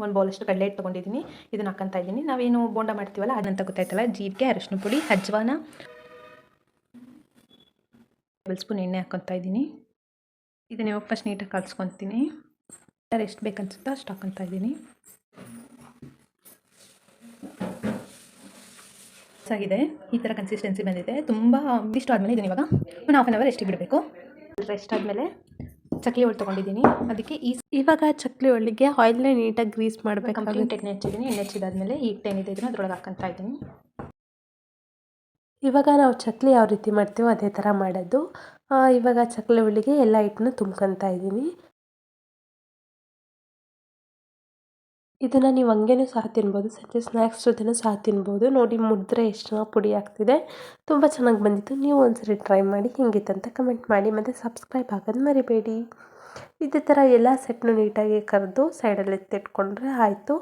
ಒಂದು ಬೌಲಷ್ಟು ಕಡಲೆ ಹಿಟ್ಟು ತೊಗೊಂಡಿದ್ದೀನಿ. ಇದನ್ನು ಹಾಕ್ಕೊತಾ ಇದ್ದೀನಿ. ನಾವೇನು ಬೋಂಡ ಮಾಡ್ತೀವಲ್ಲ ಅದಂತ ಗೊತ್ತಾಯ್ತಲ್ಲ, ಜೀರಿಗೆ, ಅರಿಶಿನ ಪುಡಿ, ಅಜ್ವಾನ, ಟೇಬಲ್ ಸ್ಪೂನ್ ಎಣ್ಣೆ ಹಾಕ್ಕೊತಾ ಇದ್ದೀನಿ. ಇದನ್ನು ಇವಾಗ ಫಸ್ಟ್ ನೀಟಾಗಿ ಕಲಿಸ್ಕೊತೀನಿ. ಎಷ್ಟು ಬೇಕನ್ಸುತ್ತೋ ಅಷ್ಟು ಹಾಕ್ಕೊತಾ ಇದ್ದೀನಿ. ಆಗಿದೆ, ಈ ಥರ ಕನ್ಸಿಸ್ಟೆನ್ಸಿ ಬಂದಿದೆ. ತುಂಬ ಇಷ್ಟು ಆದಮೇಲೆ ಇದನ್ನು ಇವಾಗ ಒಂದು ಹಾಫ್ ಆನ್ ಅವರ್ ರೆಸ್ಟಿಗೆ ಬಿಡಬೇಕು. ರೆಸ್ಟ್ ಆದಮೇಲೆ ಚಕ್ಲಿ ಒಳ್ಳು ತೊಗೊಂಡಿದ್ದೀನಿ. ಅದಕ್ಕೆ ಇವಾಗ ಚಕ್ಲಿ ಒಳ್ಳಿಗೆ ಆಯಿಲ್ನ ನೀಟಾಗಿ ಗ್ರೀಸ್ ಮಾಡಬೇಕು. ಕಂಪ್ಲೀಟ್ ಎಣ್ಣೆ ಹಚ್ಚಿದ್ದೀನಿ. ಎಣ್ಣೆ ಹಚ್ಚಿದಾದ್ಮೇಲೆ ಈ ಹಿಟ್ಟು ಏನಿದೆ ಇದನ್ನು ಅದರೊಳಗೆ ಹಾಕ್ಕೊತಾ ಇದ್ದೀನಿ. ಇವಾಗ ನಾವು ಚಕ್ಲಿ ಯಾವ ರೀತಿ ಮಾಡ್ತೀವೋ ಅದೇ ಥರ ಮಾಡೋದು. ಇವಾಗ ಚಕ್ಲಿ ಒಳ್ಳಿಗೆ ಎಲ್ಲ ಹಿಟ್ಟನ್ನು ತುಂಬ್ಕೊತಾ ಇದ್ದೀನಿ. ಇದನ್ನು ನೀವು ಹಂಗೇನೂ ಸಹ ತಿನ್ಬೋದು, ಸಂಜೆ ಸ್ನ್ಯಾಕ್ಸ್ ಜೊತೆನೂ ಸಹ ತಿನ್ಬೋದು. ನೋಡಿ ಮುಡಿದ್ರೆ ಎಷ್ಟು ಚೆನ್ನಾಗಿ ಪುಡಿ ಆಗ್ತಿದೆ, ತುಂಬ ಚೆನ್ನಾಗಿ ಬಂದಿತ್ತು. ನೀವು ಒಂದ್ಸರಿ ಟ್ರೈ ಮಾಡಿ, ಹೆಂಗಿತ್ತಂತ ಕಮೆಂಟ್ ಮಾಡಿ, ಮತ್ತು ಸಬ್ಸ್ಕ್ರೈಬ್ ಆಗೋದು ಮರಿಬೇಡಿ. ಇದೇ ಥರ ಎಲ್ಲ ಸೆಟ್ನು ನೀಟಾಗಿ ಕರೆದು ಸೈಡಲ್ಲಿ ಎತ್ತಿಟ್ಕೊಂಡ್ರೆ ಆಯಿತು.